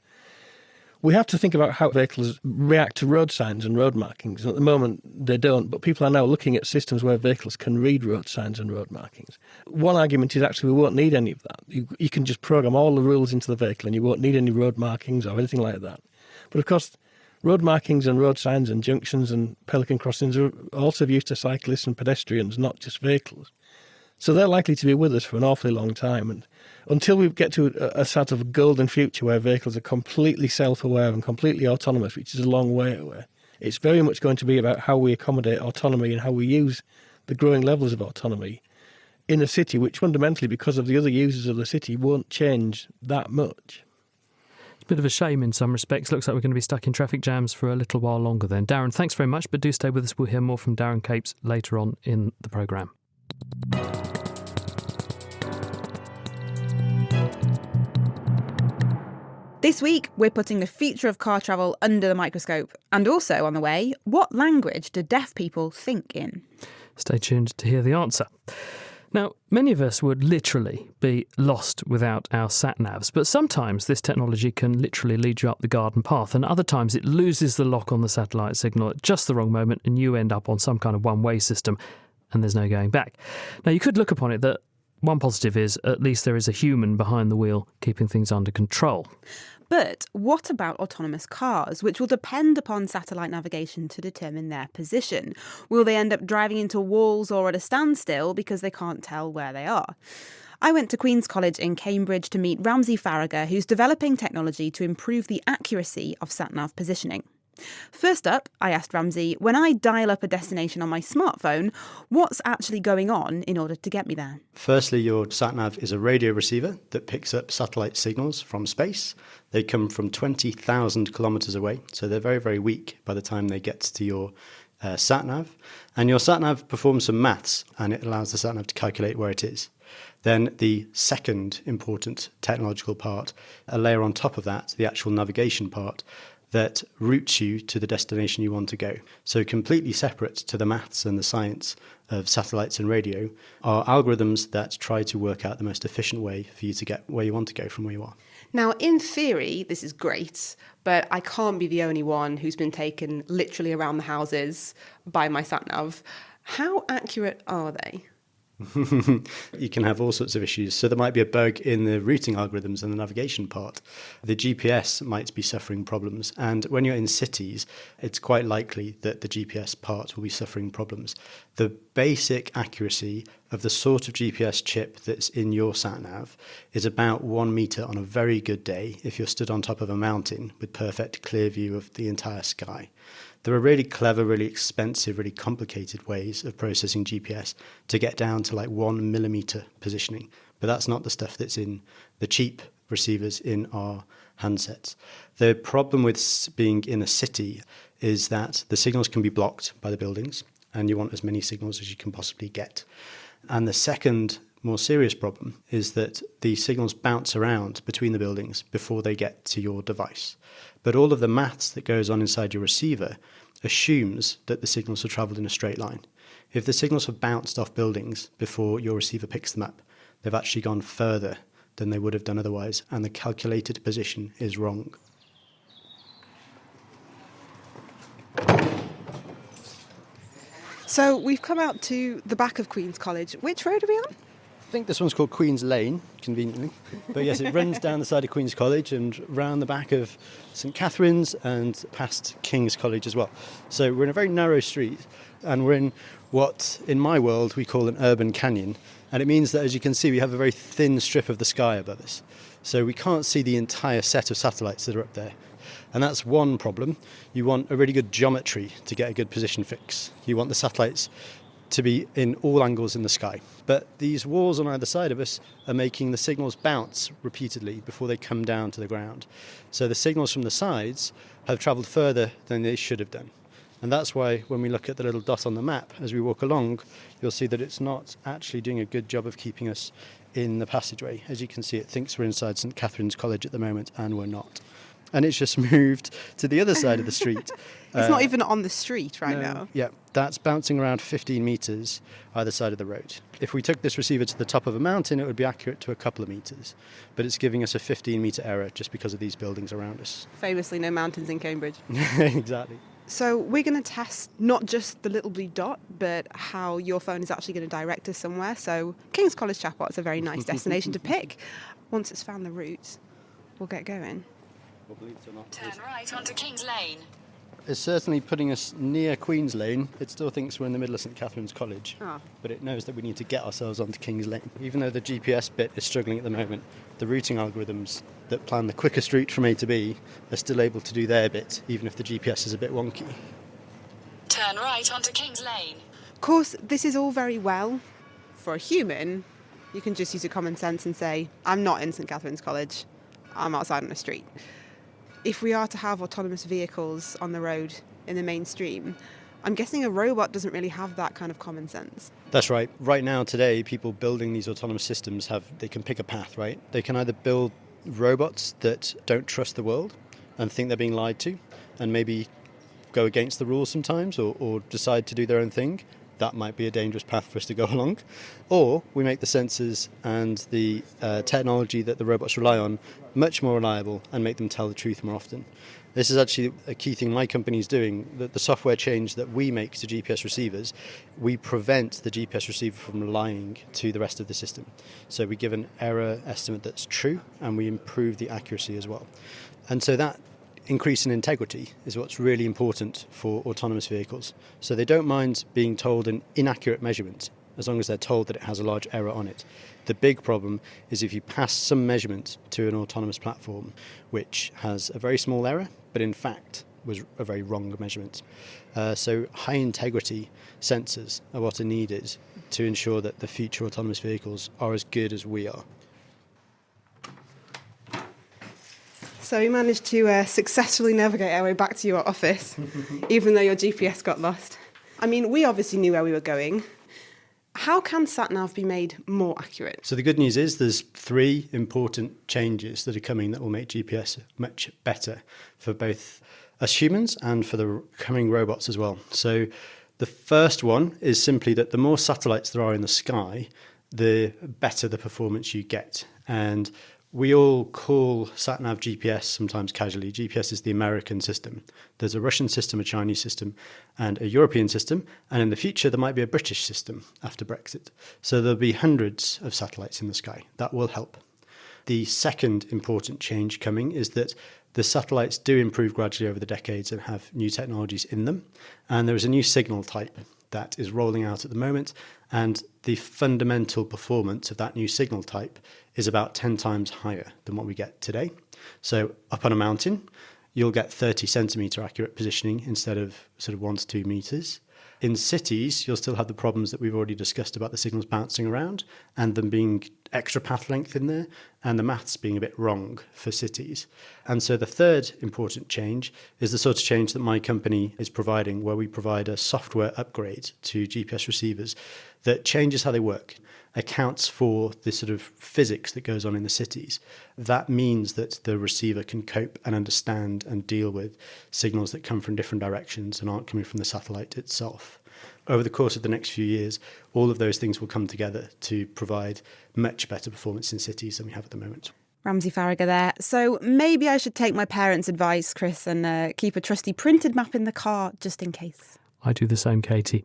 P: We have to think about how vehicles react to road signs and road markings. At the moment, they don't, but people are now looking at systems where vehicles can read road signs and road markings. One argument is actually we won't need any of that. You can just program all the rules into the vehicle and you won't need any road markings or anything like that. But of course, road markings and road signs and junctions and pelican crossings are also of use to cyclists and pedestrians, not just vehicles. So they're likely to be with us for an awfully long time. And until we get to a sort of golden future where vehicles are completely self-aware and completely autonomous, which is a long way away, it's very much going to be about how we accommodate autonomy and how we use the growing levels of autonomy in a city which fundamentally, because of the other users of the city, won't change that much.
E: It's a bit of a shame in some respects. Looks like we're going to be stuck in traffic jams for a little while longer then. Darren, thanks very much, but do stay with us. We'll hear more from Darren Capes later on in the programme.
F: This week, we're putting the future of car travel under the microscope. And also on the way, what language do deaf people think in?
E: Stay tuned to hear the answer. Now, many of us would literally be lost without our sat-navs, but sometimes this technology can literally lead you up the garden path, and other times it loses the lock on the satellite signal at just the wrong moment and you end up on some kind of one-way system and there's no going back. Now, you could look upon it that one positive is at least there is a human behind the wheel keeping things under control.
F: But what about autonomous cars, which will depend upon satellite navigation to determine their position? Will they end up driving into walls or at a standstill because they can't tell where they are? I went to Queen's College in Cambridge to meet Ramsey Farragher, who's developing technology to improve the accuracy of sat-nav positioning. First up, I asked Ramsey, when I dial up a destination on my smartphone, what's actually going on in order to get me there?
Q: Firstly, your sat-nav is a radio receiver that picks up satellite signals from space. They come from 20,000 kilometres away, so they're very, very weak by the time they get to your sat-nav. And your sat-nav performs some maths, and it allows the sat-nav to calculate where it is. Then the second important technological part, a layer on top of that, the actual navigation part, that routes you to the destination you want to go. So completely separate to the maths and the science of satellites and radio are algorithms that try to work out the most efficient way for you to get where you want to go from where you are.
R: Now, in theory, this is great, but I can't be the only one who's been taken literally around the houses by my sat-nav. How accurate are they?
Q: You can have all sorts of issues. So there might be a bug in the routing algorithms and the navigation part. The GPS might be suffering problems. And when you're in cities, it's quite likely that the GPS part will be suffering problems. The basic accuracy of the sort of GPS chip that's in your sat-nav is about 1 metre on a very good day if you're stood on top of a mountain with perfect clear view of the entire sky. There are really clever, really expensive, really complicated ways of processing GPS to get down to like 1 millimetre positioning. But that's not the stuff that's in the cheap receivers in our handsets. The problem with being in a city is that the signals can be blocked by the buildings, and you want as many signals as you can possibly get. And the second more serious problem is that the signals bounce around between the buildings before they get to your device. But all of the maths that goes on inside your receiver assumes that the signals have travelled in a straight line. If the signals have bounced off buildings before your receiver picks them up, they've actually gone further than they would have done otherwise, and the calculated position is wrong.
R: So we've come out to the back of Queen's College. Which road are we on?
Q: I think this one's called Queen's Lane, conveniently. But yes, it runs down the side of Queen's College and round the back of St Catherine's and past King's College as well. So we're in a very narrow street, and we're in what, in my world, we call an urban canyon. And it means that, as you can see, we have a very thin strip of the sky above us. So we can't see the entire set of satellites that are up there. And that's one problem. You want a really good geometry to get a good position fix. You want the satellites to be in all angles in the sky. But these walls on either side of us are making the signals bounce repeatedly before they come down to the ground. So the signals from the sides have travelled further than they should have done. And that's why when we look at the little dot on the map as we walk along, you'll see that it's not actually doing a good job of keeping us in the passageway. As you can see, it thinks we're inside St Catherine's College at the moment, and we're not. and it's just moved to the other side of the street.
R: It's not even on the street now.
Q: Yeah, that's bouncing around 15 metres either side of the road. If we took this receiver to the top of a mountain, it would be accurate to a couple of metres. But it's giving us a 15-metre error just because of these buildings around us.
R: Famously, no mountains in Cambridge.
Q: Exactly.
R: So we're going to test not just the little blue dot, but how your phone is actually going to direct us somewhere. So King's College Chapel is a very nice destination to pick. Once it's found the route, we'll get going.
S: Turn right onto King's Lane.
Q: It's certainly putting us near Queen's Lane. It still thinks we're in the middle of St Catherine's College, but it knows that we need to get ourselves onto King's Lane. Even though the GPS bit is struggling at the moment, the routing algorithms that plan the quickest route from A to B are still able to do their bit, even if the GPS is a bit wonky.
S: Turn right onto King's Lane.
R: Of course, this is all very well. For a human, you can just use your common sense and say, I'm not in St Catherine's College, I'm outside on the street. If we are to have autonomous vehicles on the road in the mainstream, I'm guessing a robot doesn't really have that kind of common sense.
Q: That's right. Right now, today, people building these autonomous systems they can pick a path, right? They can either build robots that don't trust the world and think they're being lied to and maybe go against the rules sometimes or decide to do their own thing. That might be a dangerous path for us to go along. Or we make the sensors and the technology that the robots rely on much more reliable and make them tell the truth more often. This is actually a key thing my company is doing. The software change that we make to GPS receivers, we prevent the GPS receiver from lying to the rest of the system. So we give an error estimate that's true and we improve the accuracy as well. And so that increase in integrity is what's really important for autonomous vehicles. So they don't mind being told an inaccurate measurement as long as they're told that it has a large error on it. The big problem is if you pass some measurement to an autonomous platform which has a very small error, but in fact was a very wrong measurement. So high integrity sensors are what are needed to ensure that the future autonomous vehicles are as good as we are.
R: So we managed to successfully navigate our way back to your office, even though your GPS got lost. I mean, we obviously knew where we were going. How can SatNav be made more accurate?
Q: So the good news is there's 3 important changes that are coming that will make GPS much better for both us humans and for the coming robots as well. So the first one is simply that the more satellites there are in the sky, the better the performance you get. And we all call SatNav GPS sometimes casually. GPS is the American system. There's a Russian system, a Chinese system, and a European system. And in the future, there might be a British system after Brexit. So there'll be hundreds of satellites in the sky. That will help. The second important change coming is that the satellites do improve gradually over the decades and have new technologies in them. And there is a new signal type that is rolling out at the moment, and the fundamental performance of that new signal type is about 10 times higher than what we get today. So up on a mountain, you'll get 30 centimetre accurate positioning instead of sort of 1 to 2 metres. In cities, you'll still have the problems that we've already discussed about the signals bouncing around and them being extra path length in there and the maths being a bit wrong for cities. And so the third important change is the sort of change that my company is providing, where we provide a software upgrade to GPS receivers that changes how they work, accounts for the sort of physics that goes on in the cities. That means that the receiver can cope and understand and deal with signals that come from different directions and aren't coming from the satellite itself. Over the course of the next few years, all of those things will come together to provide much better performance in cities than we have at the moment.
F: Ramsey Farragher there. So maybe I should take my parents' advice, Chris, and keep a trusty printed map in the car just in case.
E: I do the same, Katie.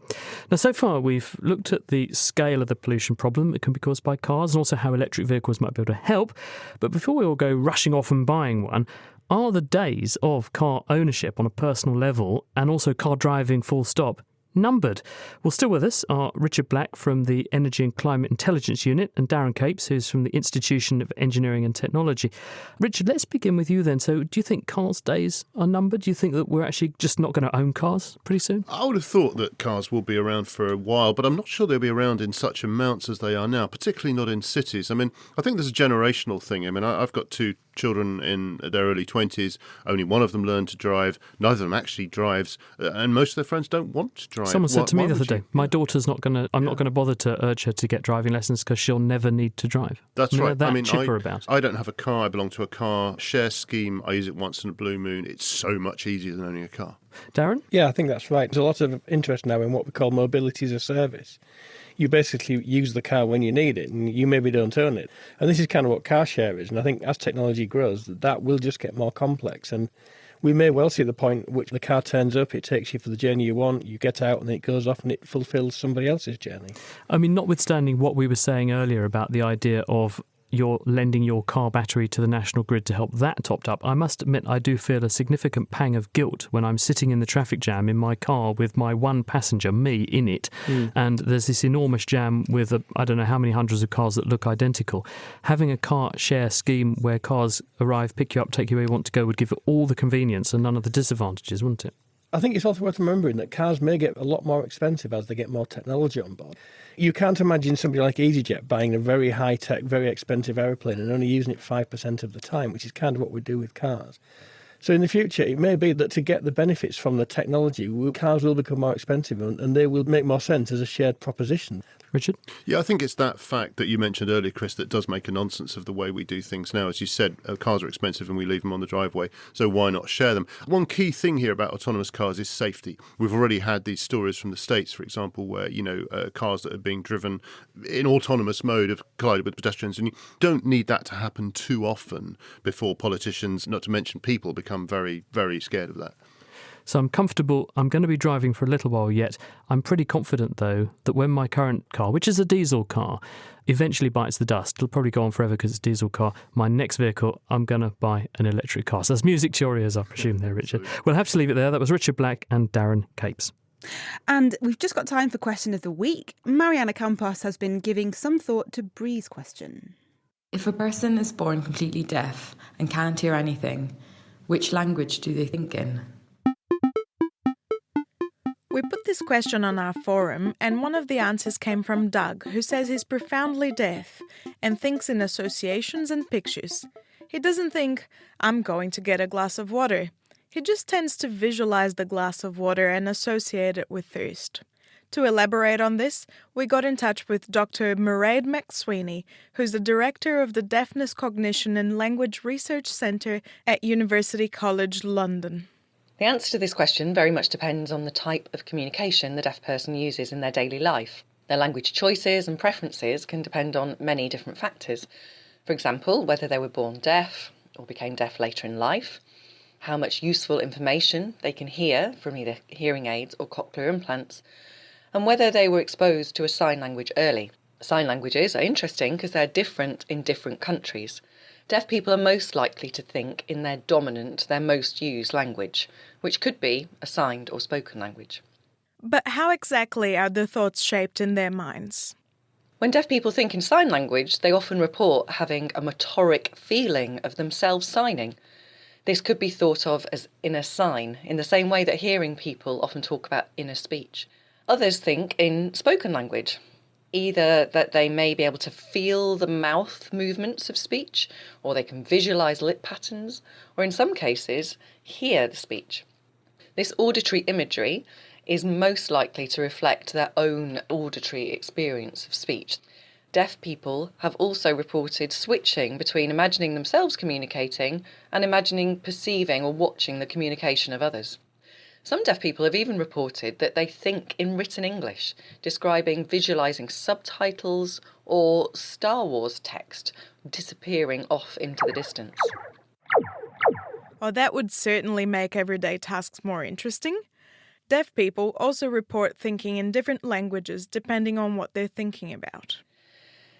E: Now, so far, we've looked at the scale of the pollution problem it can be caused by cars and also how electric vehicles might be able to help. But before we all go rushing off and buying one, are the days of car ownership on a personal level and also car driving full stop numbered? Well, still with us are Richard Black from the Energy and Climate Intelligence Unit and Darren Capes, who's from the Institution of Engineering and Technology. Richard, let's begin with you then. So do you think cars' days are numbered? Do you think that we're actually just not going to own cars pretty soon?
O: I would have thought that cars will be around for a while, but I'm not sure they'll be around in such amounts as they are now, particularly not in cities. I mean, I think there's a generational thing. I mean, I've got two children in their early 20s, only one of them learned to drive, neither of them actually drives, and most of their friends don't want to drive.
E: Someone said to me
O: Why
E: the other
O: would you?
E: day, my daughter's not going to, I'm not going to bother to urge her to get driving lessons because she'll never need to drive.
O: That's
E: I mean,
O: right.
E: They're that chipper about it.
O: I don't have a car. I belong to a car share scheme. I use it once in a blue moon. It's so much easier than owning a car.
E: Darren?
P: Yeah, I think that's right. There's a lot of interest now in what we call mobility as a service. You basically use the car when you need it, and you maybe don't own it. And this is kind of what car share is. And I think as technology grows, that will just get more complex. And we may well see the point at which the car turns up, it takes you for the journey you want, you get out, and it goes off and it fulfills somebody else's journey.
E: I mean, notwithstanding what we were saying earlier about the idea of you're lending your car battery to the national grid to help that topped up, I must admit I do feel a significant pang of guilt when I'm sitting in the traffic jam in my car with my one passenger, me, in it, and there's this enormous jam with I don't know how many hundreds of cars that look identical. Having a car share scheme where cars arrive, pick you up, take you where you want to go would give it all the convenience and none of the disadvantages, wouldn't it?
P: I think it's also worth remembering that cars may get a lot more expensive as they get more technology on board. You can't imagine somebody like EasyJet buying a very high-tech, very expensive aeroplane and only using it 5% of the time, which is kind of what we do with cars. So in the future, it may be that to get the benefits from the technology, cars will become more expensive and they will make more sense as a shared proposition.
E: Richard?
O: Yeah, I think it's that fact that you mentioned earlier, Chris, that does make a nonsense of the way we do things now. As you said, cars are expensive and we leave them on the driveway, so why not share them? One key thing here about autonomous cars is safety. We've already had these stories from the States, for example, where, cars that are being driven in autonomous mode have collided with pedestrians, and you don't need that to happen too often before politicians, not to mention people, become very, very scared of that.
E: So I'm comfortable. I'm going to be driving for a little while yet. I'm pretty confident, though, that when my current car, which is a diesel car, eventually bites the dust, it'll probably go on forever because it's a diesel car, my next vehicle, I'm going to buy an electric car. So that's music to your ears, I presume there, Richard. We'll have to leave it there. That was Richard Black and Darren Capes.
F: And we've just got time for Question of the Week. Mariana Campos has been giving some thought to Bree's question.
T: If a person is born completely deaf and can't hear anything, which language do they think in?
U: We put this question on our forum, and one of the answers came from Doug, who says he's profoundly deaf and thinks in associations and pictures. He doesn't think, I'm going to get a glass of water. He just tends to visualize the glass of water and associate it with thirst. To elaborate on this, we got in touch with Dr. Mairead McSweeney, who's the director of the Deafness, Cognition and Language Research Centre at University College London.
V: The answer to this question very much depends on the type of communication the deaf person uses in their daily life. Their language choices and preferences can depend on many different factors. For example, whether they were born deaf or became deaf later in life, how much useful information they can hear from either hearing aids or cochlear implants, and whether they were exposed to a sign language early. Sign languages are interesting because they're different in different countries. Deaf people are most likely to think in their dominant, their most used language, which could be a signed or spoken language.
U: But how exactly are the thoughts shaped in their minds?
V: When deaf people think in sign language, they often report having a motoric feeling of themselves signing. This could be thought of as inner sign, in the same way that hearing people often talk about inner speech. Others think in spoken language, either that they may be able to feel the mouth movements of speech, or they can visualise lip patterns, or in some cases, hear the speech. This auditory imagery is most likely to reflect their own auditory experience of speech. Deaf people have also reported switching between imagining themselves communicating and imagining perceiving or watching the communication of others. Some deaf people have even reported that they think in written English, describing visualising subtitles or Star Wars text disappearing off into the distance.
U: Well, that would certainly make everyday tasks more interesting. Deaf people also report thinking in different languages depending on what they're thinking about.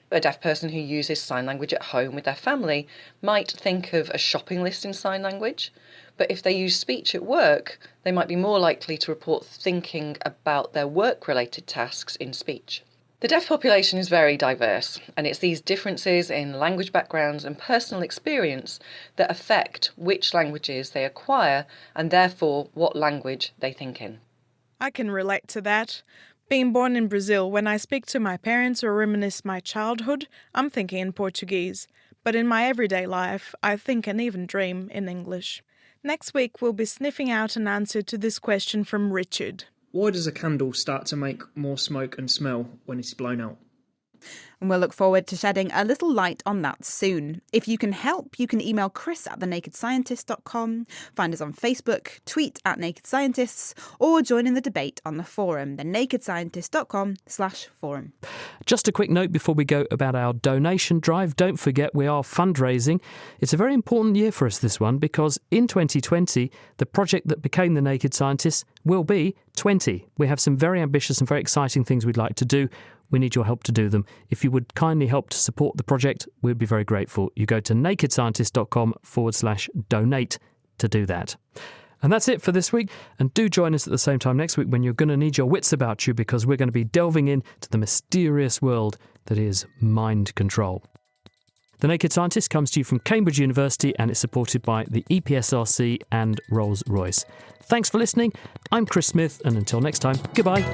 V: A deaf person who uses sign language at home with their family might think of a shopping list in sign language, but if they use speech at work, they might be more likely to report thinking about their work-related tasks in speech. The deaf population is very diverse, and it's these differences in language backgrounds and personal experience that affect which languages they acquire and therefore what language they think in.
U: I can relate to that. Being born in Brazil, when I speak to my parents or reminisce my childhood, I'm thinking in Portuguese. But in my everyday life, I think and even dream in English. Next week, we'll be sniffing out an answer to this question from Richard.
A: Why does a candle start to make more smoke and smell when it's blown out?
F: And we'll look forward to shedding a little light on that soon. If you can help, you can email chris@thenakedscientist.com, find us on Facebook, tweet @NakedScientists, or join in the debate on the forum, thenakedscientist.com/forum.
E: Just a quick note before we go about our donation drive. Don't forget we are fundraising. It's a very important year for us, this one, because in 2020, the project that became The Naked Scientists will be 20. We have some very ambitious and very exciting things we'd like to do. We need your help to do them. If you would kindly help to support the project, we'd be very grateful. You go to nakedscientist.com/donate to do that. And that's it for this week. And do join us at the same time next week when you're going to need your wits about you, because we're going to be delving into the mysterious world that is mind control. The Naked Scientist comes to you from Cambridge University and it's supported by the EPSRC and Rolls-Royce. Thanks for listening. I'm Chris Smith, and until next time, goodbye.